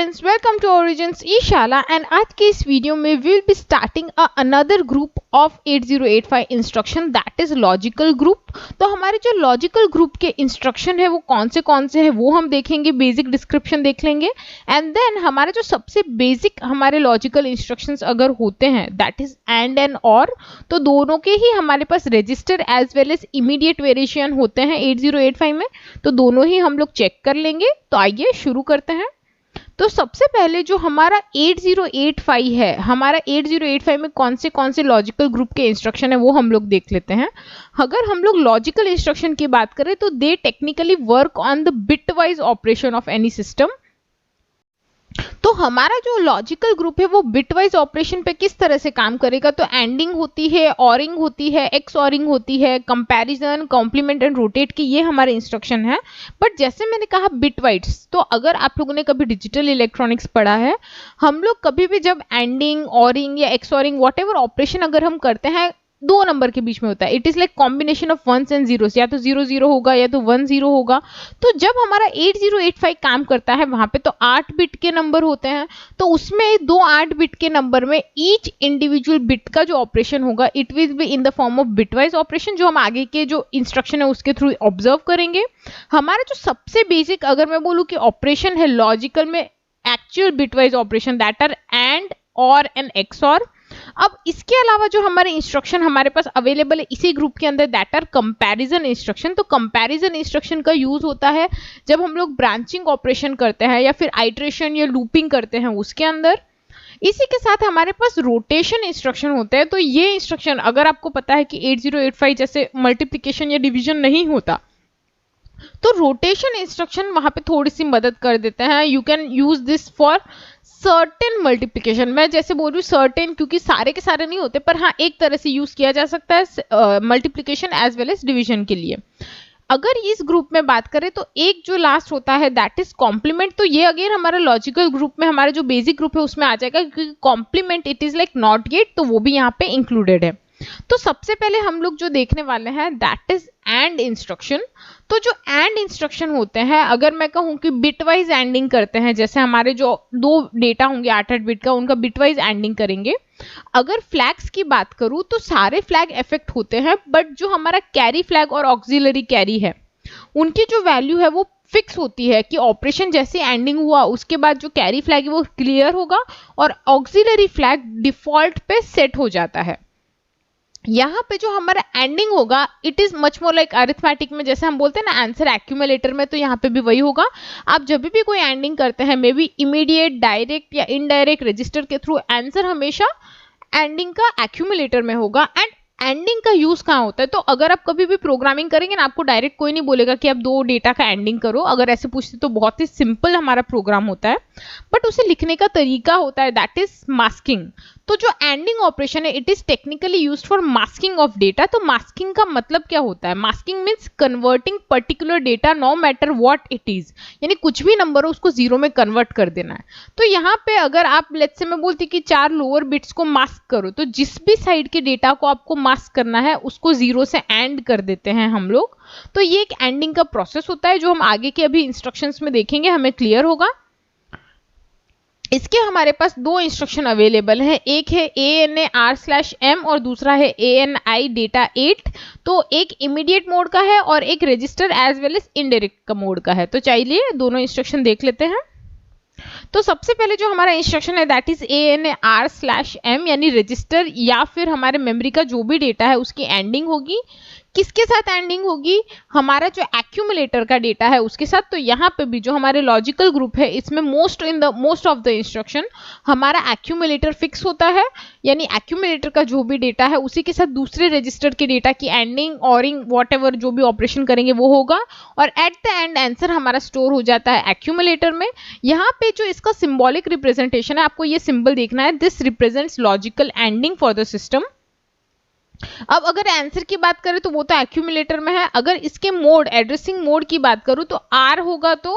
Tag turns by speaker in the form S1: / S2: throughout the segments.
S1: Friends, welcome to Origins E Shala and आज के इस वीडियो में we will be starting another group of 8085 instruction that is logical group. तो हमारे जो लॉजिकल ग्रुप के इंस्ट्रक्शन है वो कौन से हैं वो हम देखेंगे, बेसिक डिस्क्रिप्शन देख लेंगे एंड देन हमारे जो सबसे बेसिक हमारे लॉजिकल इंस्ट्रक्शंस अगर होते हैं दैट इज एंड एंड और, तो दोनों के ही हमारे पास register as well as immediate variation होते हैं 8085 में, तो दोनों ही हम लोग चेक कर लेंगे। तो आइए शुरू करते हैं। तो सबसे पहले जो हमारा 8085 है, हमारा 8085 में कौन से लॉजिकल ग्रुप के इंस्ट्रक्शन है वो हम लोग देख लेते हैं। अगर हम लोग लॉजिकल इंस्ट्रक्शन की बात करें तो they technically work on the bitwise operation of any system. तो हमारा जो लॉजिकल ग्रुप है वो बिटवाइज ऑपरेशन पे किस तरह से काम करेगा, तो एंडिंग होती है, ऑरिंग होती है, एक्स ऑरिंग होती है, कंपैरिजन, कॉम्प्लीमेंट एंड रोटेट की, ये हमारे इंस्ट्रक्शन है। बट जैसे मैंने कहा बिटवाइज, तो अगर आप लोगों ने कभी डिजिटल इलेक्ट्रॉनिक्स पढ़ा है, हम लोग कभी भी जब एंडिंग, ऑरिंग या एक्स ऑरिंग व्हाटएवर ऑपरेशन अगर हम करते हैं दो नंबर के बीच में होता है, it is like combination of ones and zeros, या तो 00 होगा या तो 10 होगा। तो जब हमारा 8085 काम करता है वहां पे तो 8 बिट के नंबर होते हैं, तो उसमें दो 8 बिट के नंबर में ईच इंडिविजुअल बिट का जो ऑपरेशन होगा it will be in the form of bitwise operation, जो हम आगे के जो इंस्ट्रक्शन है उसके थ्रू ऑब्जर्व करेंगे। हमारा जो सबसे बेसिक अगर मैं बोलूं कि ऑपरेशन है लॉजिकल में, actual bitwise operation that are and, और एंड एक्सऑर। अब इसके अलावा जो हमारे इंस्ट्रक्शन हमारे पास अवेलेबल है इसी ग्रुप के अंदर दैट आर कंपैरिजन इंस्ट्रक्शन। तो कंपैरिजन इंस्ट्रक्शन का यूज होता है जब हम लोग ब्रांचिंग ऑपरेशन करते हैं या फिर आइट्रेशन या लूपिंग करते हैं उसके अंदर। इसी के साथ हमारे पास रोटेशन इंस्ट्रक्शन होते हैं। तो ये इंस्ट्रक्शन अगर आपको पता है कि 8085 जैसे मल्टीप्लिकेशन या डिवीजन नहीं होता, तो रोटेशन इंस्ट्रक्शन वहां पे थोड़ी सी मदद कर देते हैं। You can use this for certain multiplication. मैं जैसे बोल रही हूँ सर्टेन क्योंकि सारे के सारे नहीं होते, पर हाँ एक तरह से यूज किया जा सकता है multiplication as well as division के लिए। अगर इस ग्रुप में बात करें तो एक जो लास्ट होता है दैट इज कॉम्प्लीमेंट। तो ये अगेन हमारा लॉजिकल ग्रुप में हमारा जो बेसिक ग्रुप है उसमें आ जाएगा, क्योंकि complement it is like not gate, तो वो भी यहाँ पे इंक्लूडेड है। तो सबसे पहले हम लोग जो देखने वाले हैं दैट इज एंड इंस्ट्रक्शन। तो जो एंड इंस्ट्रक्शन होते हैं, अगर मैं कहूं कि बिटवाइज एंडिंग करते हैं, जैसे हमारे जो दो डेटा होंगे 8-8 बिट का, उनका बिटवाइज एंडिंग करेंगे। अगर फ्लैग्स की बात करूं तो सारे फ्लैग इफेक्ट होते हैं, बट जो हमारा कैरी फ्लैग और ऑक्सिलरी कैरी है उनकी जो वैल्यू है वो फिक्स होती है कि ऑपरेशन जैसे एंडिंग हुआ उसके बाद जो कैरी फ्लैग है वो क्लियर होगा और ऑक्सिलरी फ्लैग डिफॉल्ट पे सेट हो जाता है। यहाँ पे जो हमारा एंडिंग होगा it is much more like arithmetic में, जैसे हम बोलते हैं ना आंसर एक्यूमुलेटर में, तो यहाँ पे भी वही होगा। आप जब भी कोई एंडिंग करते हैं मे बी इमीडिएट, डायरेक्ट या इनडायरेक्ट रजिस्टर के थ्रू, आंसर हमेशा एंडिंग का एक्यूमुलेटर में होगा। एंड एंडिंग का यूज कहाँ होता है, तो अगर आप कभी भी प्रोग्रामिंग करेंगे ना आपको डायरेक्ट कोई नहीं बोलेगा कि आप दो डेटा का एंडिंग करो। अगर ऐसे पूछते तो बहुत ही सिंपल हमारा प्रोग्राम होता है, बट उसे लिखने का तरीका होता है दैट इज मास्किंग। तो जो एंडिंग ऑपरेशन है it is technically used for masking of data. तो मास्किंग का मतलब क्या होता है, masking means converting particular data no matter what it is, यानी कुछ भी नंबर हो उसको जीरो में कन्वर्ट कर देना है। तो यहाँ पे अगर आप लेट्स से मैं बोलती कि 4 लोअर बिट्स को मास्क करो, तो जिस भी साइड के डेटा को आपको मास्क करना है उसको जीरो से एंड कर देते हैं हम लोग। तो ये एक एंडिंग का प्रोसेस होता है जो हम आगे के अभी इंस्ट्रक्शंस में देखेंगे, हमें क्लियर होगा। इसके हमारे पास दो इंस्ट्रक्शन अवेलेबल है, एक है ANAR/M और दूसरा है ANI डेटा 8। तो एक इमीडिएट मोड का है और एक register as well as indirect का मोड का है। तो चलिए दोनों इंस्ट्रक्शन देख लेते हैं। तो सबसे पहले जो हमारा इंस्ट्रक्शन है दैट इज ANAR/M, यानी रजिस्टर या फिर हमारे मेमोरी का जो भी डेटा है उसकी एंडिंग होगी। किसके साथ एंडिंग होगी, हमारा जो एक्यूमुलेटर का डेटा है उसके साथ। तो यहाँ पे भी जो हमारे लॉजिकल ग्रुप है इसमें मोस्ट ऑफ द इंस्ट्रक्शन हमारा एक्यूमुलेटर फिक्स होता है, यानी एक्यूमुलेटर का जो भी डेटा है उसी के साथ दूसरे रजिस्टर के डेटा की एंडिंग, ऑरिंग, व्हाटएवर जो भी ऑपरेशन करेंगे वो होगा, और एट द एंड आंसर हमारा स्टोर हो जाता है एक्यूमुलेटर में। यहाँ पे जो इसका सिंबॉलिक रिप्रेजेंटेशन है, आपको ये सिंबल देखना है, this represents logical ending for the system. अब अगर आंसर की बात करें तो वो तो एक्यूमुलेटर में है। अगर इसके मोड, एड्रेसिंग मोड की बात करूं तो R होगा तो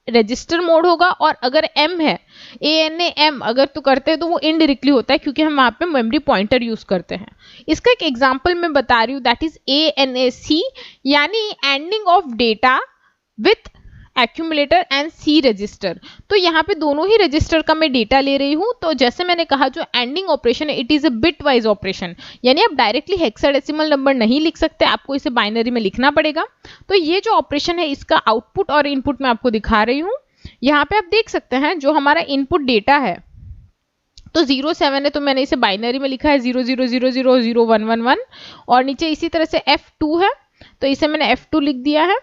S1: रजिस्टर मोड होगा, और अगर M है ANAM अगर तो करते हैं तो वो इनडायरेक्टली होता है क्योंकि हम वहां पे मेमोरी पॉइंटर यूज करते हैं। इसका एक एग्जांपल मैं बता रही हूँ दैट इज ANAC, यानी anding of data with accumulator and C register. तो यहाँ पे दोनों ही रजिस्टर का मैं डेटा ले रही हूँ। तो जैसे मैंने कहा जो एंडिंग ऑपरेशन है it is a bit wise operation, यानी आप डायरेक्टली हेक्साडेसिमल नंबर नहीं लिख सकते, आपको इसे बाइनरी में लिखना पड़ेगा। तो ये जो ऑपरेशन है इसका आउटपुट और इनपुट मैं आपको दिखा रही हूँ। यहाँ पे आप देख सकते हैं जो हमारा इनपुट डेटा है तो 07 है, तो मैंने इसे बाइनरी में लिखा है 00000111, और नीचे इसी तरह से F2 है तो इसे मैंने F2 लिख दिया है।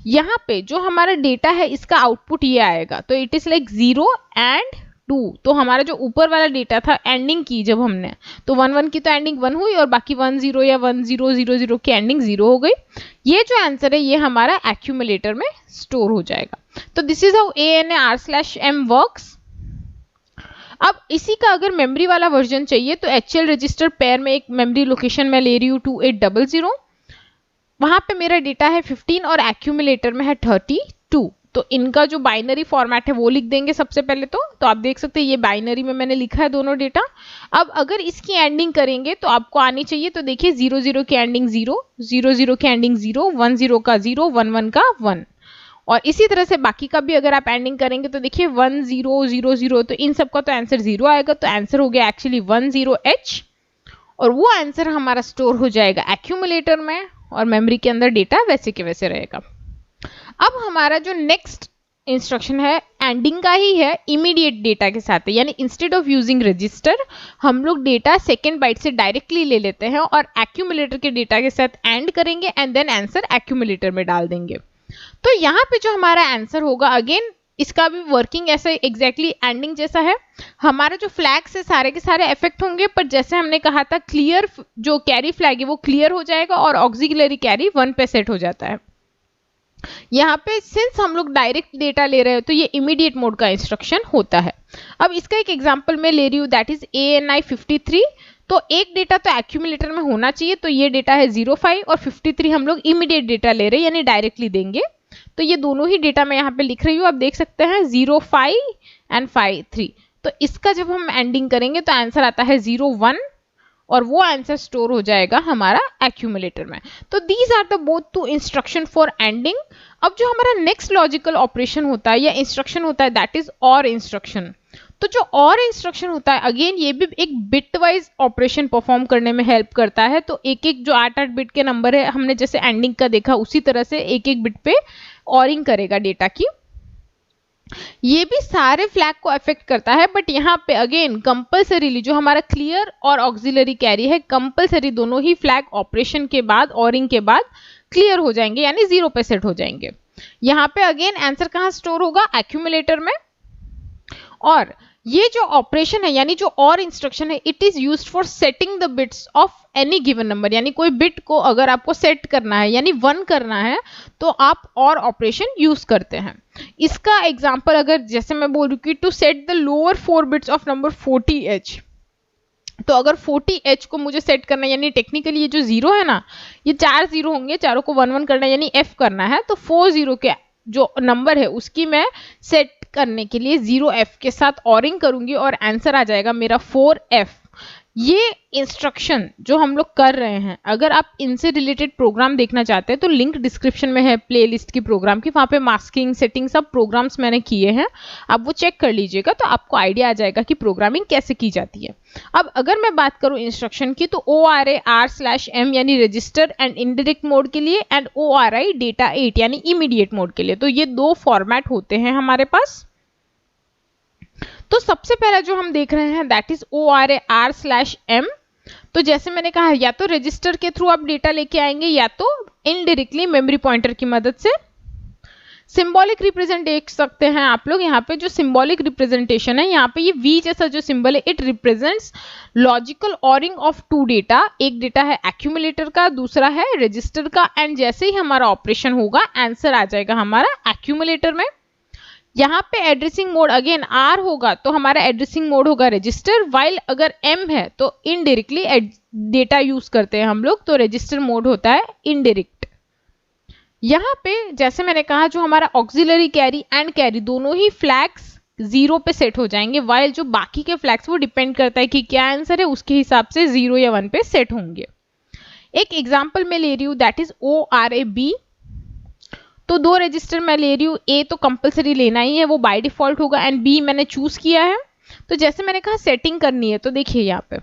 S1: यहाँ पे जो हमारा डेटा है इसका आउटपुट ये आएगा, तो इट इज लाइक 0 एंड 2। तो हमारा जो ऊपर वाला डेटा था एंडिंग की जब हमने, तो 11 की तो एंडिंग 1 हुई और बाकी 10 या 1000 की एंडिंग 0 हो गई। ये जो आंसर है ये हमारा एक्यूमुलेटर में स्टोर हो जाएगा। तो this is how ANR/M works. अब इसी का अगर मेमोरी वाला वर्जन चाहिए तो HL रजिस्टर पेयर में एक मेमोरी लोकेशन मैं ले रही हूँ 2800, वहां पे मेरा डेटा है 15 और एक्यूमुलेटर में है 32। तो इनका जो बाइनरी फॉर्मेट है वो लिख देंगे सबसे पहले। तो आप देख सकते हैं ये बाइनरी में मैंने लिखा है दोनों डेटा। अब अगर इसकी एंडिंग करेंगे तो आपको आनी चाहिए, तो देखिए 00 की एंडिंग 0, 00 की एंडिंग 0, 10 का 0, 11 का 1, और इसी तरह से बाकी का भी अगर आप एंडिंग करेंगे तो देखिए 1000, तो इन सब का तो आंसर 0 आएगा। तो आंसर हो गया एक्चुअली 10H, और वो आंसर हमारा स्टोर हो जाएगा एक्यूमुलेटर में और मेमोरी के अंदर डेटा वैसे के वैसे रहेगा। अब हमारा जो नेक्स्ट इंस्ट्रक्शन है एंडिंग का ही है, इमीडिएट डेटा के साथ है, यानी इंस्टेड ऑफ यूजिंग रजिस्टर हम लोग डेटा सेकेंड बाइट से डायरेक्टली ले लेते हैं और एक्यूमुलेटर के डेटा के साथ एंड करेंगे एंड देन आंसर एक्यूमुलेटर में डाल देंगे। तो यहाँ पे जो हमारा आंसर होगा अगेन इसका भी वर्किंग ऐसा एग्जैक्टली एंडिंग जैसा है। हमारा जो फ्लैग्स है सारे के सारे इफेक्ट होंगे, पर जैसे हमने कहा था क्लियर जो कैरी फ्लैग है वो क्लियर हो जाएगा और ऑक्सिलरी कैरी 1 पे सेट हो जाता है। यहाँ पे सिंस हम लोग डायरेक्ट डेटा ले रहे हैं तो ये इमीडिएट मोड का इंस्ट्रक्शन होता है। अब इसका एक एग्जांपल मैं ले रही हूँ दैट इज ANI 53। तो एक डेटा तो एक्यूमुलेटर में होना चाहिए, तो ये डेटा है 05 और 53 हम लोग इमीडिएट डेटा ले रहे हैं यानी डायरेक्टली देंगे। तो ये दोनों ही डेटा मैं यहाँ पे लिख रही हूँ, आप देख सकते हैं 05 एंड 53। तो इसका जब हम एंडिंग करेंगे तो आंसर आता है 01 और वो आंसर स्टोर हो जाएगा हमारा एक्यूमुलेटर में। तो these are the both two instruction for anding. अब जो हमारा नेक्स्ट लॉजिकल ऑपरेशन होता है या इंस्ट्रक्शन होता है दैट इज और इंस्ट्रक्शन। तो जो और इंस्ट्रक्शन होता है अगेन ये भी एक बिट वाइज ऑपरेशन परफॉर्म करने में हेल्प करता है। तो एक एक जो 8-8 बिट के नंबर है हमने जैसे एंडिंग का देखा उसी तरह से एक एक बिट पे ऑरिंग करेगा डेटा की। ये भी सारे फ्लैग को अफेक्ट करता है, बट यहाँ पे अगेन कंपल्सरीली जो हमारा क्लियर और ऑक्सिलरी कैरी है कंपल्सरी दोनों ही फ्लैग ऑपरेशन के बाद ऑरिंग के बाद क्लियर हो जाएंगे यानी 0 पे सेट हो जाएंगे। यहाँ पे अगेन आंसर कहाँ स्टोर होगा एक्यूमुलेटर में। और ये जो ऑपरेशन है यानी जो और इंस्ट्रक्शन है it is used for setting the bits of any given number, यानी कोई बिट को अगर आपको सेट करना है यानी 1 करना है तो आप और ऑपरेशन यूज करते हैं। इसका एग्जांपल अगर जैसे मैं बोल रही हूँ कि to set the lower 4 bits of number 40H, तो अगर 40H को मुझे सेट करना है यानी टेक्निकली ये जो 0 है ना ये 4 0 होंगे, चारों को 1 1 करना है यानी F करना है, तो 4 0 के जो नंबर है उसकी मैं सेट करने के लिए 0F के साथ ऑरिंग करूंगी और आंसर आ जाएगा मेरा 4F। ये इंस्ट्रक्शन जो हम लोग कर रहे हैं अगर आप इनसे रिलेटेड प्रोग्राम देखना चाहते हैं तो लिंक डिस्क्रिप्शन में है प्लेलिस्ट की प्रोग्राम की, वहाँ पे मास्किंग सेटिंग सब प्रोग्राम्स मैंने किए हैं, आप वो चेक कर लीजिएगा तो आपको आइडिया आ जाएगा कि प्रोग्रामिंग कैसे की जाती है। अब अगर मैं बात करूँ इंस्ट्रक्शन की तो ORA R/M यानी रजिस्टर एंड इनडायरेक्ट मोड के लिए एंड ORI डेटा 8 यानी इमीडिएट मोड के लिए। तो ये दो फॉर्मेट होते हैं हमारे पास। तो सबसे पहला जो हम देख रहे हैं दैट इज ORA R/M। तो जैसे मैंने कहा या तो रजिस्टर के थ्रू आप डेटा लेके आएंगे या तो इनडायरेक्टली मेमोरी पॉइंटर की मदद से। सिंबॉलिक रिप्रेजेंट देख सकते हैं आप लोग, यहाँ पे जो सिंबॉलिक रिप्रेजेंटेशन है यहाँ पे ये V जैसा जो सिंबल है it represents logical ORing of 2 data. एक डेटा है एक्यूमुलेटर का, दूसरा है रजिस्टर का, एंड जैसे ही हमारा ऑपरेशन होगा आंसर आ जाएगा हमारा एक्यूमुलेटर में। यहाँ पे एड्रेसिंग मोड अगेन R होगा तो हमारा एड्रेसिंग मोड होगा रजिस्टर, वाइल अगर M है तो इनडायरेक्टली डेटा यूज करते हैं हम लोग, तो रजिस्टर मोड होता है इनडायरेक्ट। यहाँ पे जैसे मैंने कहा जो हमारा ऑक्सिलरी कैरी एंड कैरी दोनों ही फ्लैग्स 0 पे सेट हो जाएंगे, वाइल जो बाकी के फ्लैग्स वो डिपेंड करता है कि क्या आंसर है उसके हिसाब से 0 या 1 पे सेट होंगे। एक एग्जाम्पल मैं ले रही हूँ दैट इज ORA B। तो 2 रजिस्टर मैं ले रही हूँ, ए तो कंपलसरी लेना ही है, वो बाय डिफॉल्ट होगा, एंड बी मैंने चूज किया है। तो जैसे मैंने कहा सेटिंग करनी है, तो देखिए यहाँ पे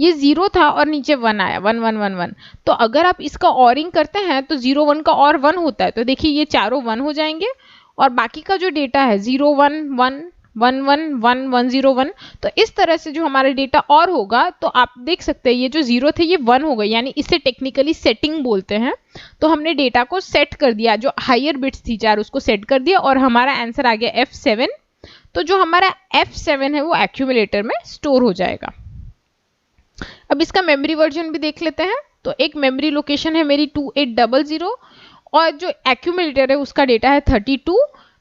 S1: ये 0 था और नीचे 1 आया, 1 1 1 1। तो अगर आप इसका ऑरिंग करते हैं तो 0 1 का और 1 होता है, तो देखिए ये चारों 1 हो जाएंगे, और बाकी का जो डेटा है 0 1 1 1 1 1 1 0 1, तो इस तरह से जो हमारा डेटा और होगा, तो आप देख सकते हैं ये जो 0 थे ये 1 हो गए, यानी इसे टेक्निकली सेटिंग बोलते हैं। तो हमने डेटा को सेट कर दिया, जो हायर बिट्स थी 4 उसको सेट कर दिया, और हमारा आंसर आ गया F7। तो जो हमारा F7 है वो एक्यूमुलेटर में स्टोर हो जाएगा। अब इसका मेमोरी वर्जन भी देख लेते हैं। तो एक मेमोरी लोकेशन है मेरी 2800, और जो एक्यूमुलेटर है उसका डेटा है 32,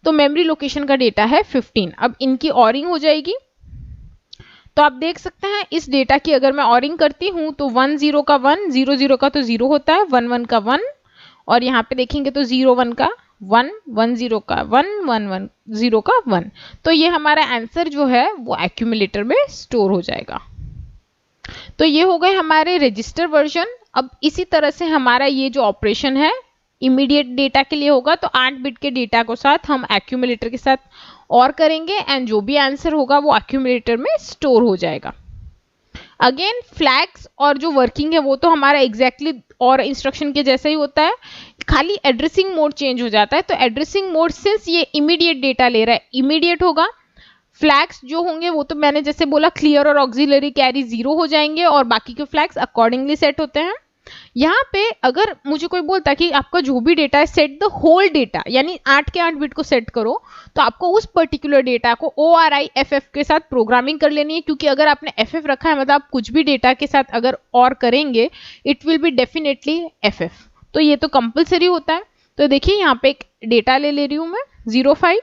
S1: तो मेमोरी लोकेशन का डेटा है 15। अब इनकी ऑरिंग हो जाएगी, तो आप देख सकते हैं इस डेटा की अगर मैं ऑरिंग करती हूँ तो 1 0 का 1, 0 0 का तो 0 होता है, 1 1 का 1, और यहाँ पे देखेंगे तो 0 1 का 1, 1 0 का 1, 1 1 0 का 1। तो ये हमारा आंसर जो है वो एक्यूमुलेटर में स्टोर हो जाएगा। तो ये हो गए हमारे रजिस्टर वर्जन। अब इसी तरह से हमारा ये जो ऑपरेशन है इमीडिएट डेटा के लिए होगा, तो 8 बिट के डेटा को साथ हम एक्यूमुलेटर के साथ और करेंगे, एंड जो भी आंसर होगा वो एक्यूमुलेटर में स्टोर हो जाएगा। अगेन फ्लैग्स और जो वर्किंग है वो तो हमारा एग्जैक्टली और इंस्ट्रक्शन के जैसा ही होता है, खाली एड्रेसिंग मोड चेंज हो जाता है। तो एड्रेसिंग मोड सिंस ये इमीडिएट डेटा ले रहा है इमीडिएट होगा। फ्लैग्स जो होंगे वो तो मैंने जैसे बोला क्लियर और ऑक्सिलरी कैरी 0 हो जाएंगे, और बाकी के फ्लैग्स अकॉर्डिंगली सेट होते हैं। यहाँ पे अगर मुझे कोई बोलता है कि आपका जो भी डेटा है सेट द होल डेटा, यानी 8 के 8 बिट को सेट करो, तो आपको उस पर्टिकुलर डेटा को ORIFF के साथ प्रोग्रामिंग कर लेनी है, क्योंकि अगर आपने FF रखा है मतलब आप कुछ भी डेटा के साथ अगर और करेंगे it will be definitely FF, तो ये तो कंपलसरी होता है। तो देखिए यहाँ पे एक डेटा ले रही हूँ मैं 05,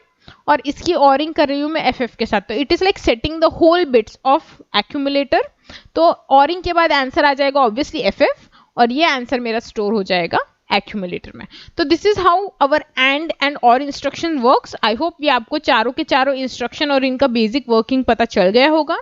S1: और इसकी ऑरिंग कर रही हूँ मैं FF के साथ, तो it is like setting the whole bits of accumulator. तो ऑरिंग के बाद आंसर आ जाएगा ऑब्वियसली FF, और ये आंसर मेरा स्टोर हो जाएगा एक्यूमुलेटर में। तो this is how our and और इंस्ट्रक्शन वर्क्स। आई होप ये आपको चारों के चारों इंस्ट्रक्शन और इनका बेसिक वर्किंग पता चल गया होगा।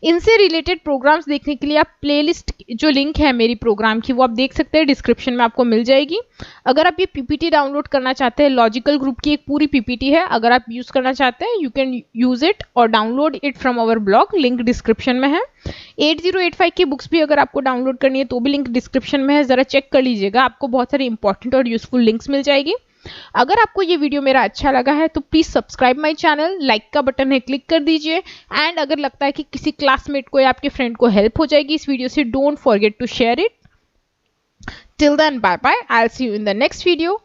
S1: इनसे रिलेटेड प्रोग्राम्स देखने के लिए आप प्लेलिस्ट जो लिंक है मेरी प्रोग्राम की वो आप देख सकते हैं, डिस्क्रिप्शन में आपको मिल जाएगी। अगर आप ये पीपीटी डाउनलोड करना चाहते हैं, लॉजिकल ग्रुप की एक पूरी पीपीटी है, अगर आप यूज करना चाहते हैं यू कैन यूज इट और download it from our blog, link description में है। 8085 की बुक्स भी अगर आपको डाउनलोड करनी है तो भी लिंक डिस्क्रिप्शन में है, जरा चेक कर लीजिएगा, आपको बहुत सारी इंपॉर्टेंट और यूजफुल लिंक्स मिल जाएगी। अगर आपको ये वीडियो मेरा अच्छा लगा है तो please subscribe my channel, like का बटन है क्लिक कर दीजिए, एंड अगर लगता है कि किसी क्लासमेट को या आपके फ्रेंड को हेल्प हो जाएगी इस वीडियो से, don't forget to share it. Till then bye bye, I will see you in the next video.